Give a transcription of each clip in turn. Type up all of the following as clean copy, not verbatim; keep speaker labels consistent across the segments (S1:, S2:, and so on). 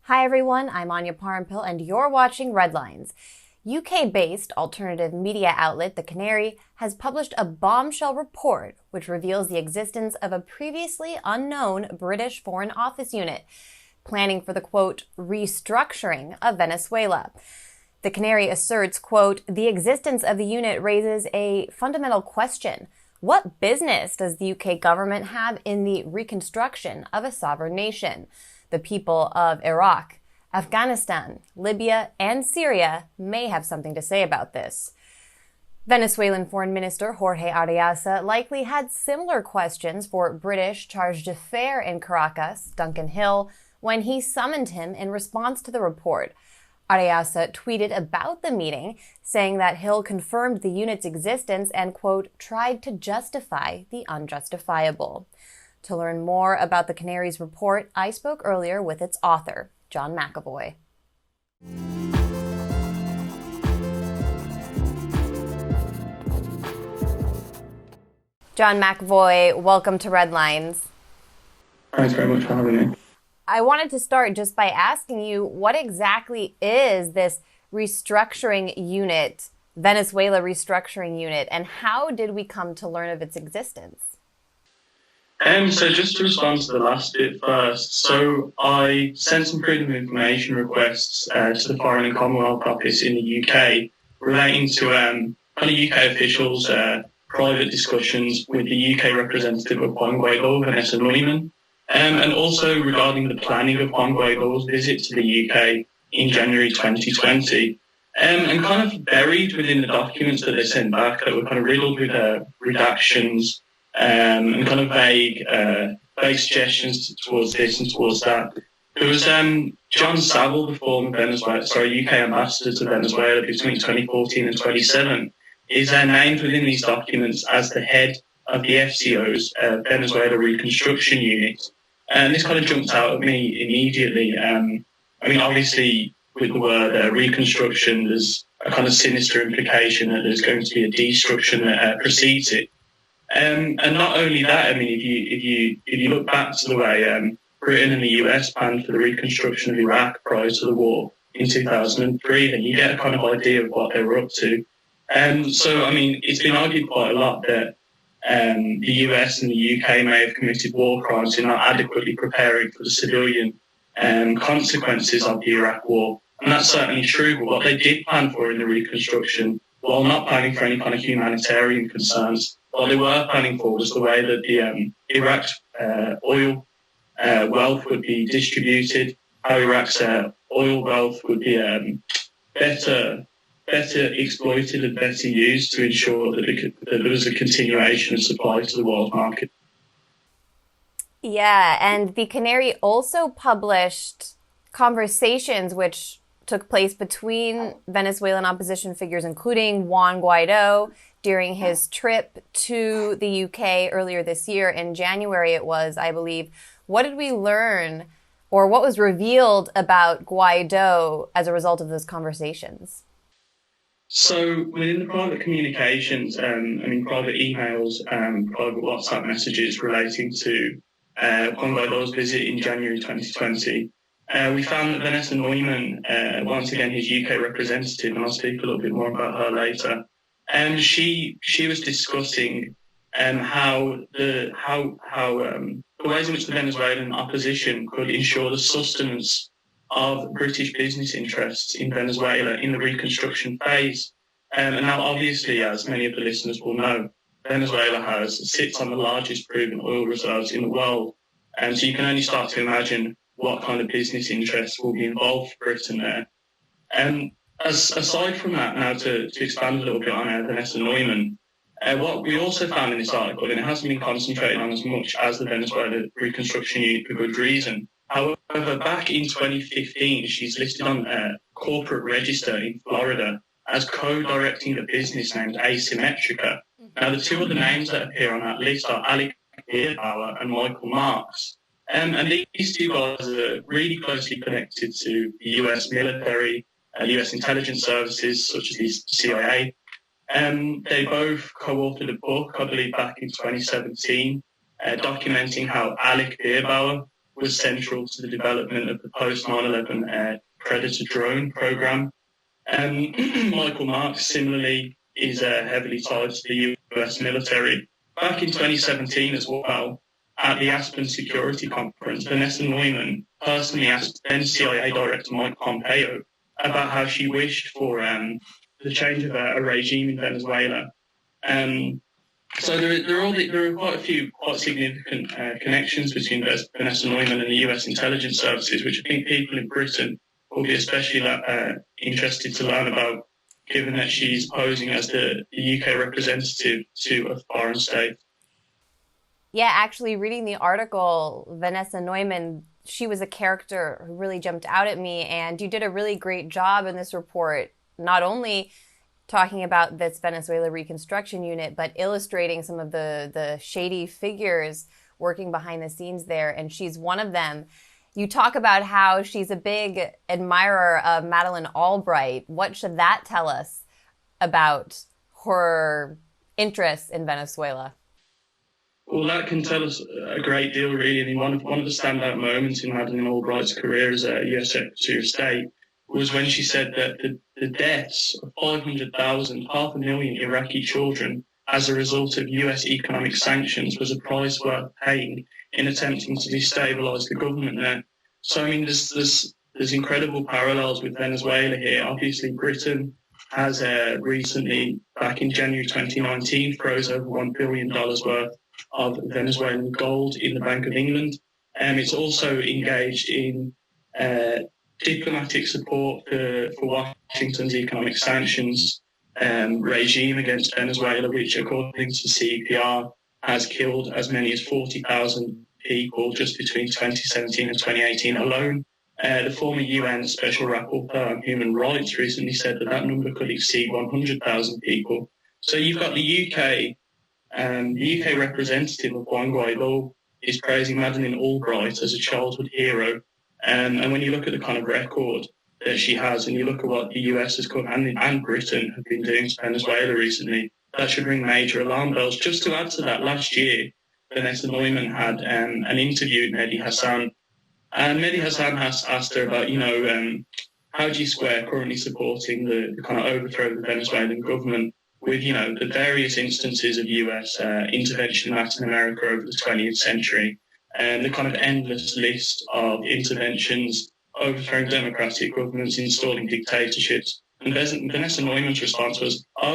S1: Hi everyone, I'm Anya Parampil and you're watching Redlines. UK-based alternative media outlet The Canary has published a bombshell report which reveals the existence of a previously unknown British Foreign Office unit planning for the, quote, restructuring of Venezuela. The Canary asserts, quote, the existence of the unit raises a fundamental question. What business does the UK government have in the reconstruction of a sovereign nation? The people of Iraq, Afghanistan, Libya, and Syria may have something to say about this. Venezuelan Foreign Minister Jorge Arreaza likely had similar questions for British charge d'affaires in Caracas, Duncan Hill, when he summoned him in response to the report. Arreaza tweeted about the meeting, saying that Hill confirmed the unit's existence and, quote, tried to justify the unjustifiable. To learn more about the Canary's report, I spoke earlier with its author, John McEvoy. John McEvoy, welcome to Redlines.
S2: Thanks very much for having me.
S1: I wanted to start just by asking you, what exactly is this restructuring unit, Venezuela Restructuring Unit, and how did we come to learn of its existence?
S2: So just to respond to the last bit first, so I sent some freedom of information requests to the Foreign and Commonwealth Office in the UK relating to kind of UK officials' private discussions with the UK representative of Juan Guaidó, Vanessa Neumann, and also regarding the planning of Juan Guaidó's visit to the UK in January 2020. And kind of buried within the documents that they sent back that were kind of riddled with redactions, and kind of vague suggestions towards this and towards that. There was John Saville, the former UK ambassador to Venezuela between 2014 and 2017, is named within these documents as the head of the FCO's Venezuela Reconstruction Unit. And this kind of jumped out at me immediately. Obviously, with the word reconstruction, there's a kind of sinister implication that there's going to be a destruction that precedes it. And not only that, if you look back to the way Britain and the US planned for the reconstruction of Iraq prior to the war in 2003, then you get a kind of idea of what they were up to. It's been argued quite a lot that the US and the UK may have committed war crimes in not adequately preparing for the civilian consequences of the Iraq war. And that's certainly true, but what they did plan for in the reconstruction, while not planning for any kind of humanitarian concerns, what they were planning for was the way that the Iraq's oil wealth would be distributed, how Iraq's oil wealth would be better exploited and better used to ensure that there was a continuation of supply to the world market.
S1: Yeah, and the Canary also published conversations which took place between Venezuelan opposition figures, including Juan Guaidó, during his trip to the UK earlier this year. In January it was, I believe. What did we learn, or what was revealed about Guaidó as a result of those conversations?
S2: So within the private communications, private emails, private WhatsApp messages relating to Juan Guaidó's visit in January 2020, we found that Vanessa Neumann, once again his UK representative, and I'll speak a little bit more about her later, she was discussing how the ways in which the Venezuelan opposition could ensure the sustenance of British business interests in Venezuela in the reconstruction phase. And now, obviously, as many of the listeners will know, Venezuela sits on the largest proven oil reserves in the world. And so you can only start to imagine what kind of business interests will be involved for Britain there. Aside from that, now to expand a little bit on Vanessa Neumann, what we also found in this article, and it hasn't been concentrated on as much as the Venezuela Reconstruction Unit for good reason. However, back in 2015, she's listed on a corporate register in Florida as co-directing a business named Asymmetrica. Now, the two other names that appear on that list are Alec Bierbauer and Michael Marks. And these two guys are really closely connected to the US military, US intelligence services, such as the CIA. They both co-authored a book, I believe, back in 2017, documenting how Alec Bierbauer was central to the development of the post-9/11 Predator drone program. Michael Marks, similarly, is heavily tied to the US military. Back in 2017 as well, at the Aspen Security Conference, Vanessa Neumann personally asked then CIA Director Mike Pompeo about how she wished for the change of a regime in Venezuela. So there are quite a few quite significant connections between Vanessa Neumann and the US intelligence services, which I think people in Britain will be especially interested to learn about, given that she's posing as the UK representative to a foreign state.
S1: Yeah, actually, reading the article, Vanessa Neumann, she was a character who really jumped out at me, and you did a really great job in this report, not only talking about this Venezuela Reconstruction Unit, but illustrating some of the shady figures working behind the scenes there, and she's one of them. You talk about how she's a big admirer of Madeleine Albright. What should that tell us about her interests in Venezuela?
S2: Well, that can tell us a great deal, really. I mean, one of the standout moments in Madeleine Albright's career as a US Secretary of State was when she said that the deaths of 500,000, 500,000 Iraqi children as a result of US economic sanctions was a price worth paying in attempting to destabilise the government there. So, I mean, there's incredible parallels with Venezuela here. Obviously, Britain has recently, back in January 2019, froze over $1 billion worth of Venezuelan gold in the Bank of England. It's also engaged in diplomatic support for Washington's economic sanctions regime against Venezuela, which, according to CPR, has killed as many as 40,000 people just between 2017 and 2018 alone. The former UN Special Rapporteur on Human Rights recently said that number could exceed 100,000 people. So you've got the UK representative of Juan Guaidó is praising Madeleine Albright as a childhood hero. And when you look at the kind of record that she has, and you look at what the US has come and Britain have been doing to Venezuela recently, that should ring major alarm bells. Just to add to that, last year, Vanessa Neumann had an interview with Mehdi Hassan. And Mehdi Hassan asked her about, how do you square currently supporting the kind of overthrow of the Venezuelan government with, the various instances of US intervention in Latin America over the 20th century, and the kind of endless list of interventions, overthrowing democratic governments, installing dictatorships. And Vanessa Neumann's response was, I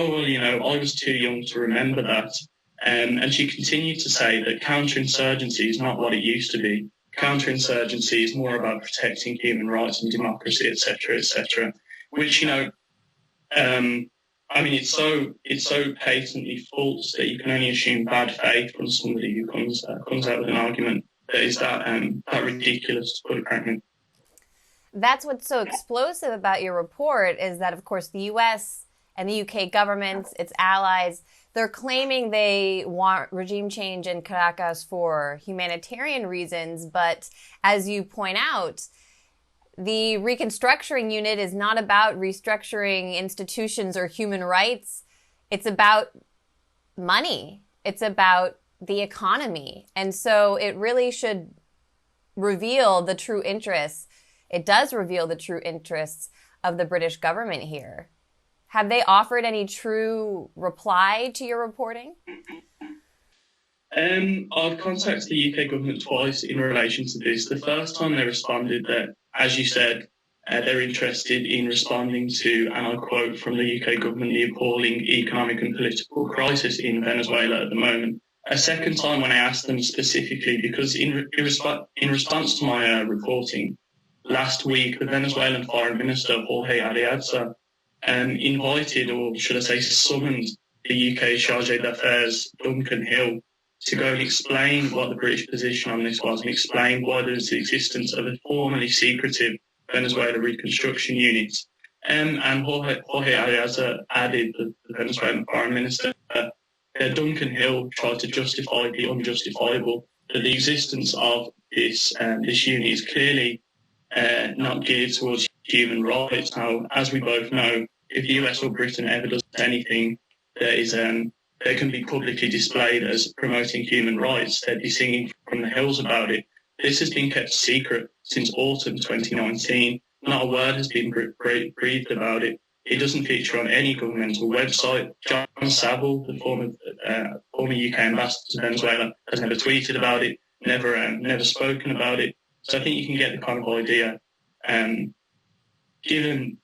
S2: was too young to remember that. And she continued to say that counterinsurgency is not what it used to be. Counterinsurgency is more about protecting human rights and democracy, etc., which, it's so patently false that you can only assume bad faith from somebody who comes out with an argument that is that ridiculous, to put it frankly.
S1: That's what's so explosive about your report, is that, of course, the US and the UK governments, its allies, they're claiming they want regime change in Caracas for humanitarian reasons. But as you point out, the Reconstructing Unit is not about restructuring institutions or human rights. It's about money. It's about the economy. And so it really should reveal the true interests. It does reveal the true interests of the British government here. Have they offered any true reply to your reporting?
S2: I've contacted the UK government twice in relation to this. The first time they responded that, as you said, they're interested in responding to, and I quote from the UK government, the appalling economic and political crisis in Venezuela at the moment. A second time when I asked them specifically, because in response to my reporting, last week the Venezuelan Foreign Minister, Jorge Ariaza, invited, or should I say summoned, the UK Chargé d'Affaires, Duncan Hill, to go and explain what the British position on this was and explain why there is the existence of a formerly secretive Venezuela Reconstruction Unit. And Jorge Ariaza added, the Venezuelan Foreign Minister, Duncan Hill tried to justify the unjustifiable, that the existence of this unit is clearly not geared towards human rights. Now, as we both know, if the US or Britain ever does anything that can be publicly displayed as promoting human rights, they'd be singing from the hills about it. this has been kept secret since autumn 2019. Not a word has been breathed about it. It doesn't feature on any governmental website. John Saville, the former UK ambassador to Venezuela, has never tweeted about it, never spoken about it. So I think you can get the kind of idea. Given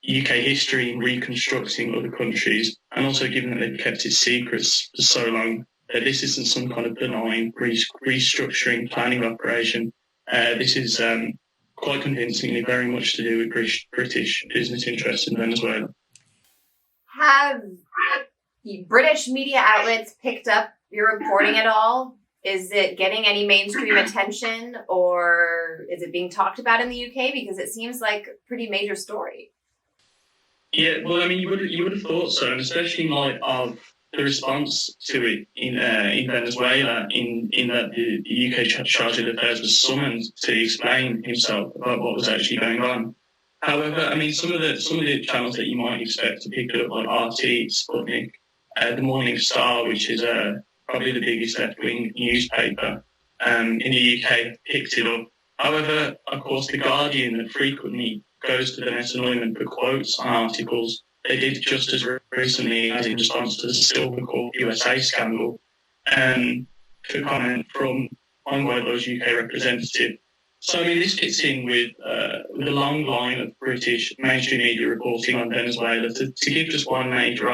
S2: UK history in reconstructing other countries, and also given that they've kept it secret for so long, that this isn't some kind of benign restructuring planning operation. This is quite convincingly very much to do with British business interests in Venezuela.
S1: Have British media outlets picked up your reporting at all? Is it getting any mainstream attention, or is it being talked about in the UK? Because it seems like a pretty major story.
S2: Yeah, well, I mean, you would have thought so, and especially in light of the response to it in Venezuela, in that the UK Charge of Affairs was summoned to explain himself about what was actually going on. However, I mean, some of the channels that you might expect to pick it up, like RT, Sputnik, the Morning Star, which is probably the biggest left-wing newspaper in the UK, picked it up. However, of course, the Guardian that frequently goes to Vanessa Neumann for quotes on articles. They did just as recently as in response to the Silver Corp USA scandal, for comment from one of those UK representatives. So, I mean, this fits in with a long line of British mainstream media reporting on Venezuela. To give just one major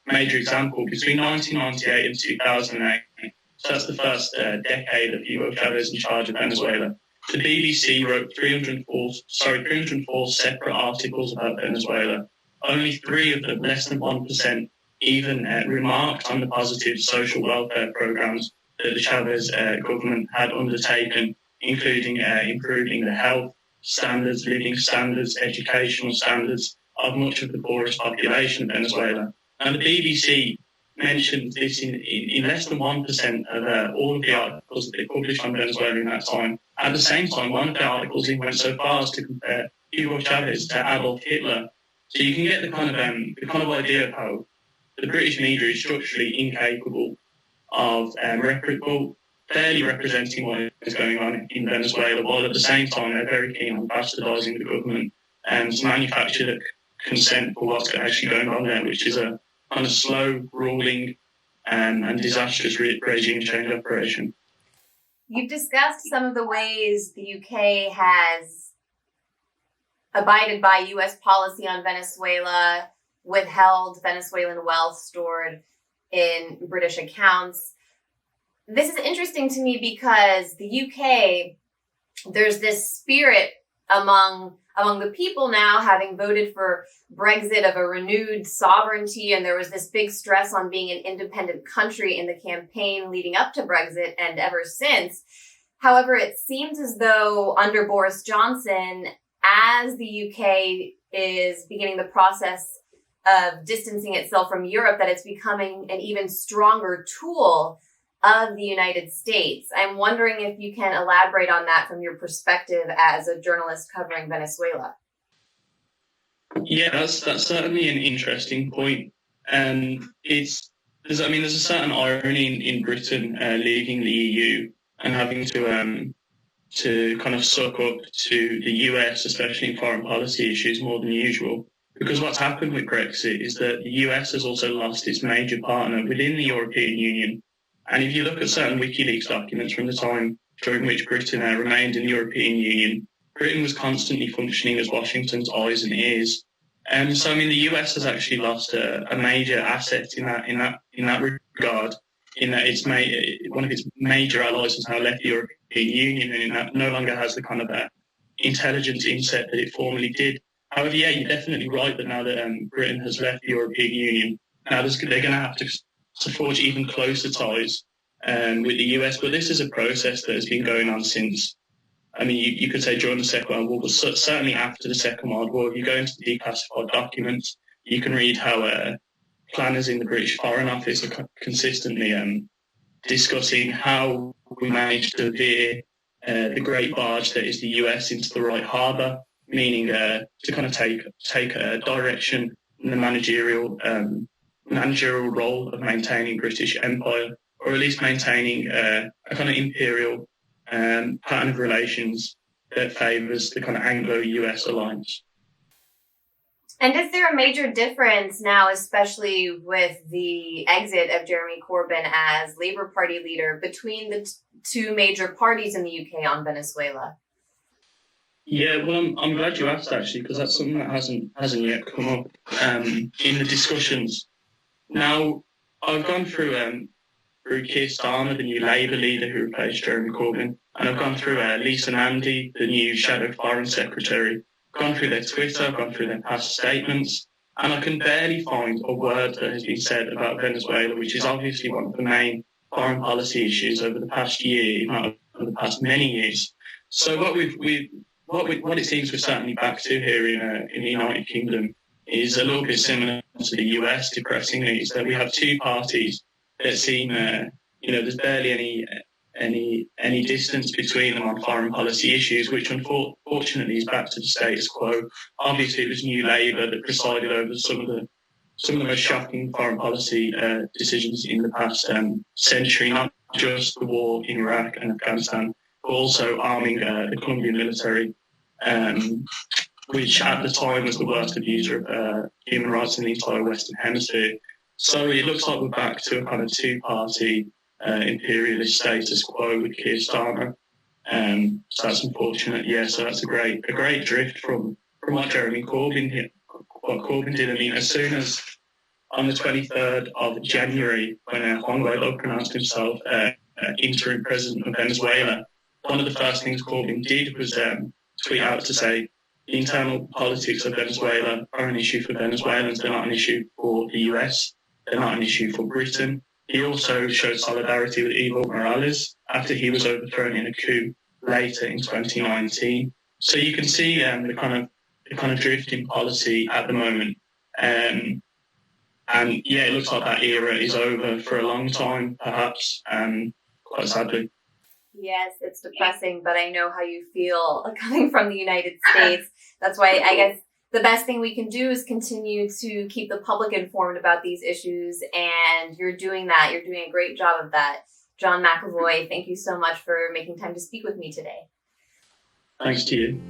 S2: example, between 1998 and 2008, so that's the first decade of Hugo Chavez in charge of Venezuela, the BBC wrote 304 separate articles about Venezuela. Only 3 of them, less than 1%, even remarked on the positive social welfare programs that the Chavez government had undertaken, including improving the health standards, living standards, educational standards of much of the poorest population of Venezuela. And the BBC mentioned this in less than 1% of all of the articles that they published on Venezuela in that time. At the same time, one of the articles even went so far as to compare Hugo Chavez to Adolf Hitler. So you can get the kind of idea of how the British media is structurally incapable of fairly representing what is going on in Venezuela, while at the same time they're very keen on bastardising the government and to manufacture the consent for what's actually going on there, which is a kind of slow, ruling and disastrous regime change operation.
S1: You've discussed some of the ways the UK has abided by U.S. policy on Venezuela, withheld Venezuelan wealth stored in British accounts. This is interesting to me because the UK, there's this spirit among the people now, having voted for Brexit, of a renewed sovereignty, and there was this big stress on being an independent country in the campaign leading up to Brexit and ever since. However, it seems as though under Boris Johnson, as the UK is beginning the process of distancing itself from Europe, that it's becoming an even stronger tool of the United States. I'm wondering if you can elaborate on that from your perspective as a journalist covering Venezuela.
S2: Yeah, that's certainly an interesting point. There's a certain irony in Britain leaving the EU and having to kind of suck up to the US, especially in foreign policy issues, more than usual. Because what's happened with Brexit is that the US has also lost its major partner within the European Union. And if you look at certain WikiLeaks documents from the time during which Britain remained in the European Union, Britain was constantly functioning as Washington's eyes and ears. So, I mean, the US has actually lost a major asset in that regard, in that one of its major allies has now left the European Union, and it no longer has the kind of intelligence inset that it formerly did. However, yeah, you're definitely right that now that Britain has left the European Union, now they're going to have to forge even closer ties with the US. But this is a process that has been going on since, I mean, you could say during the Second World War, but certainly after the Second World War. If you go into the declassified documents, you can read how planners in the British Foreign Office are consistently discussing how we managed to veer the great barge that is the US into the right harbour, meaning to kind of take a direction in the managerial role of maintaining British empire or at least maintaining a kind of imperial pattern of relations that favours the kind of Anglo-US alliance.
S1: And is there a major difference now, especially with the exit of Jeremy Corbyn as Labour Party leader, between the two major parties in the UK on Venezuela?
S2: Yeah, well, I'm glad you asked, actually, because that's something that hasn't yet come up in the discussions. Now, I've gone through Keir Starmer, the new Labour leader who replaced Jeremy Corbyn, and I've gone through Lisa Nandy, the new Shadow Foreign Secretary. Gone through their Twitter, gone through their past statements, and I can barely find a word that has been said about Venezuela, which is obviously one of the main foreign policy issues over the past year, if not over the past many years. So what it seems we're certainly back to here in the United Kingdom is a little bit similar to the US, depressingly, is that we have two parties that seem, there's barely any distance between them on foreign policy issues, which unfortunately is back to the status quo. Obviously, it was New Labour that presided over some of the most shocking foreign policy decisions in the past century, not just the war in Iraq and Afghanistan, but also arming the Colombian military, which at the time was the worst abuser of human rights in the entire Western Hemisphere. So it looks like we're back to a kind of two-party imperialist status quo with Keir Starmer. So that's unfortunate. Yeah, so that's a great drift from what Jeremy Corbyn did. I mean, as soon as on the 23rd of January, when Juan Guaidó pronounced himself interim president of Venezuela, one of the first things Corbyn did was tweet out to say the internal politics of Venezuela are an issue for Venezuelans. They're not an issue for the US. They're not an issue for Britain. He also showed solidarity with Evo Morales after he was overthrown in a coup later in 2019. So you can see the kind of drift in policy at the moment. And yeah, it looks like that era is over for a long time, perhaps, quite sadly.
S1: Yes, it's depressing, but I know how you feel coming from the United States. That's why I guess the best thing we can do is continue to keep the public informed about these issues, and you're doing that. You're doing a great job of that. John McEvoy, thank you so much for making time to speak with me today.
S2: Thanks to you.